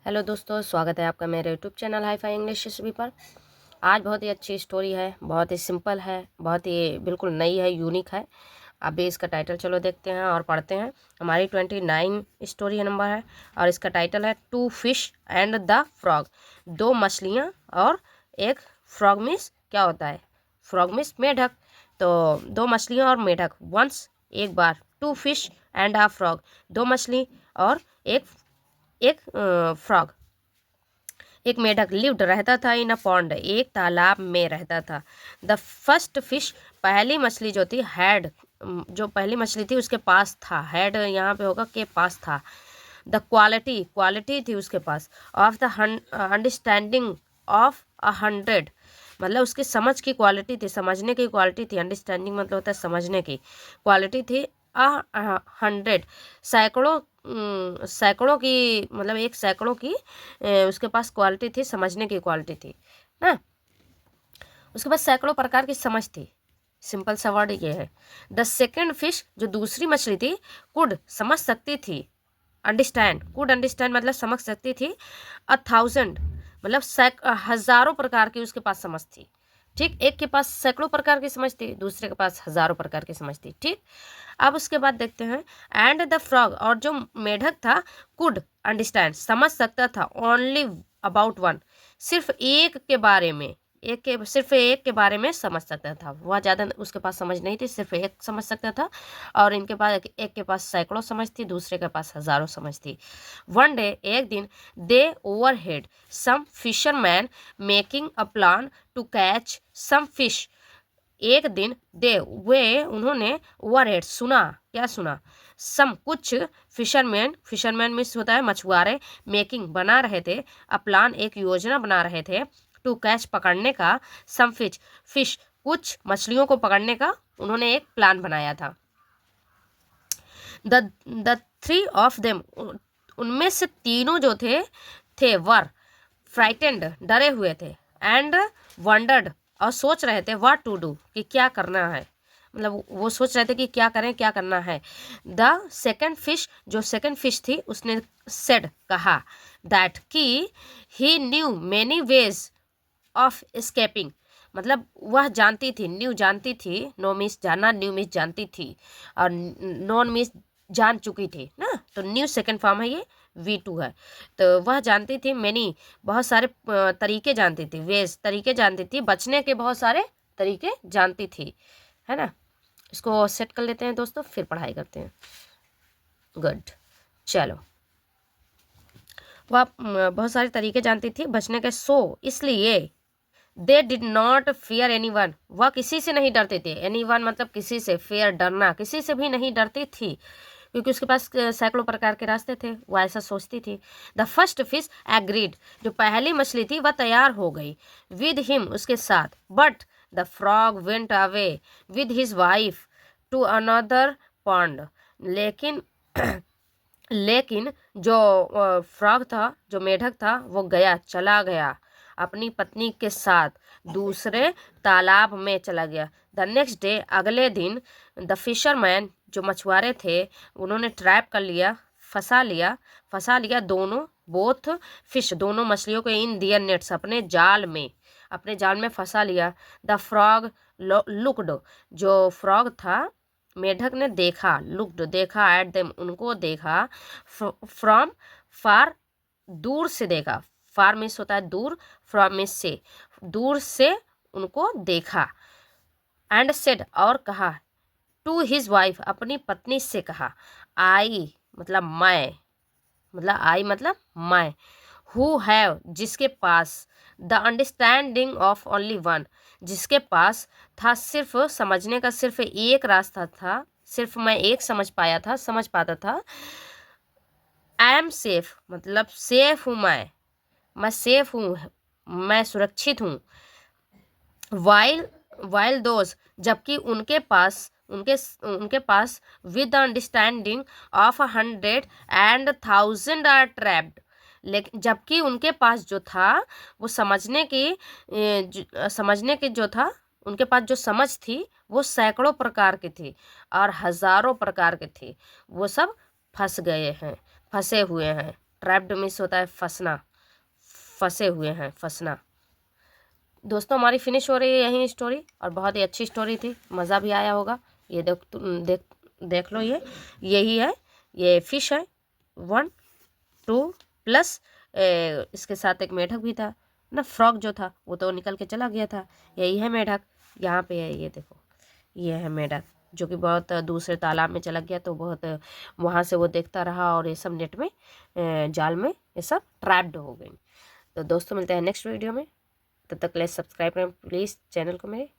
Hello दोस्तों, स्वागत है आपका मेरे YouTube channel hi fi English सभी पर। आज बहुत ही अच्छी स्टोरी है, बहुत ही सिंपल है, बहुत ही बिल्कुल नई है, यूनिक है। अभी इसका टाइटल चलो देखते हैं और पढ़ते हैं। हमारी 29 स्टोरी नंबर है और इसका टाइटल है two fish and the frog. दो मछलियाँ और एक फ्रॉग मीन्स क्या होता है? फ्रॉग मीन्स मेढक। तो दो मछलियाँ और मेढक। वंस एक बार, two fish and a frog, दो मछली और एक एक फ्रॉग, एक मेढक लिव्ड रहता था इन अ पॉन्ड, एक तालाब में रहता था। द फर्स्ट फिश, पहली मछली जो थी, हैड, जो पहली मछली थी उसके पास था, हैड यहाँ पे होगा के पास था। द क्वालिटी, क्वालिटी थी उसके पास, ऑफ द अंडरस्टैंडिंग ऑफ 100, मतलब उसकी समझ की क्वालिटी थी, समझने की क्वालिटी थी। अंडरस्टैंडिंग मतलब होता है समझने की, क्वालिटी थी 100, सैकड़ों, सैकड़ों की, मतलब एक सैकड़ों की उसके पास क्वालिटी थी, समझने की क्वालिटी थी ना। उसके पास सैकड़ों प्रकार की समझ थी। सिंपल सा वर्ड ये है। द सेकेंड फिश, जो दूसरी मछली थी, कुड, समझ सकती थी, अंडरस्टैंड, कुड अंडरस्टैंड मतलब समझ सकती थी, 1000, मतलब हजारों प्रकार की उसके पास समझ थी। ठीक, एक के पास सैकड़ों प्रकार की समझ थी, दूसरे के पास हजारों प्रकार की समझ थी। ठीक, अब उसके बाद देखते हैं एंड द फ्रॉग, और जो मेढक था, कुड अंडरस्टैंड, समझ सकता था, ओनली अबाउट वन, सिर्फ एक के बारे में, सिर्फ एक के बारे में समझ सकता था। वह ज़्यादा उसके पास समझ नहीं थी, सिर्फ एक समझ सकता था। और इनके पास एक के पास सैकड़ों समझ थी, दूसरे के पास हजारों समझ थी। वन डे, एक दिन, they overhead some fisherman making a plan to catch some fish. एक दिन दे, वे, उन्होंने, ओवरहेड सुना, क्या सुना? सम, कुछ, फिशरमैन, फिशरमैन मीन्स होता है मछुआरे, मेकिंग बना रहे थे, अ प्लान एक योजना बना रहे थे, टू कैच पकड़ने का, सम फिश, फिश कुछ मछलियों को पकड़ने का उन्होंने एक प्लान बनाया था। द थ्री ऑफ देम, उनमें से तीनों जो थे वर फ्राइटेंड, डरे हुए थे, एंड वंडर्ड, और सोच रहे थे, व्हाट टू डू, कि क्या करना है, मतलब वो सोच रहे थे कि क्या करें, क्या करना है। द सेकेंड फिश, जो सेकेंड फिश थी, उसने सेड, कहा, दैट, कि he knew many ways of escaping, मतलब वह जानती थी, न्यू जानती थी, नो मिस जानना, न्यू मिस जानती थी, और नॉन मिस जान चुकी थी ना, तो न्यू सेकंड फॉर्म है, ये V2 है। तो वह जानती थी, मैनी, बहुत सारे तरीके जानती थी, वेज तरीके जानती थी, बचने के बहुत सारे तरीके जानती थी, है ना। इसको सेट कर लेते हैं दोस्तों, फिर पढ़ाई करते हैं। गुड, चलो। वह बहुत सारे तरीके जानती थी बचने के, सो, इसलिए, they did not fear any one, वह किसी से नहीं डरते थे, एनी वन मतलब किसी से, फेयर डरना, किसी से भी नहीं डरती थी, क्योंकि उसके पास सैकड़ों प्रकार के रास्ते थे, वह ऐसा सोचती थी। द फर्स्ट फिश एग्रीड, जो पहली मछली थी वह तैयार हो गई, विद हिम, उसके साथ, but the frog went away with his wife to another pond, लेकिन लेकिन जो फ्रॉग था, जो मेढक था, वो गया, चला गया अपनी पत्नी के साथ, दूसरे तालाब में चला गया। द नेक्स्ट डे, अगले दिन, द फिशरमैन, जो मछुआरे थे, उन्होंने ट्रैप कर लिया, फंसा लिया दोनों, बोथ फिश, दोनों मछलियों को, इन दियर नेट्स, अपने जाल में फंसा लिया। द फ्रॉग लुक्ड, जो फ्रॉग था, मेढक ने देखा, लुक्ड देखा, एट देम, उनको देखा, फ्रॉम फार, दूर से देखा, फार मिस होता है दूर, फ्रॉम मिस से, दूर से उनको देखा, एंड सेड, और कहा, टू हिज वाइफ, अपनी पत्नी से कहा, आई मतलब मैं, मतलब आई मतलब मैं, हु हैव, जिसके पास, the understanding of only one, जिसके पास था सिर्फ समझने का सिर्फ एक रास्ता था, सिर्फ मैं एक समझ पाता था। आई एम सेफ, मतलब सेफ हूँ मैं सेफ हूँ, मैं सुरक्षित हूँ। वाइल वाइल दोज, जबकि उनके पास with the understanding of 100 and 1000 are trapped, लेकिन जबकि उनके पास जो था, वो समझने की जो था, उनके पास जो समझ थी, वो सैकड़ों प्रकार की थी और हजारों प्रकार की थी, वो सब फंसे हुए हैं। ट्रैप्ड मिस होता है फंसना, फंसे हुए हैं, फंसना। दोस्तों हमारी फिनिश हो रही है यही स्टोरी, और बहुत ही अच्छी स्टोरी थी, मज़ा भी आया होगा। ये देख लो, यही है, ये फिश है 1 2 प्लस इसके साथ एक मेढक भी था ना, फ्रॉग जो था वो तो निकल के चला गया था। यही है मेढक, यहाँ पे है, ये देखो, ये है मेढक जो कि बहुत दूसरे तालाब में चला गया, तो बहुत वहाँ से वो देखता रहा और ये सब नेट में, जाल में ये सब ट्रैप्ड हो गई। तो दोस्तों मिलते हैं नेक्स्ट वीडियो में, तब तक के लिए सब्सक्राइब करें प्लीज़ चैनल को मेरे।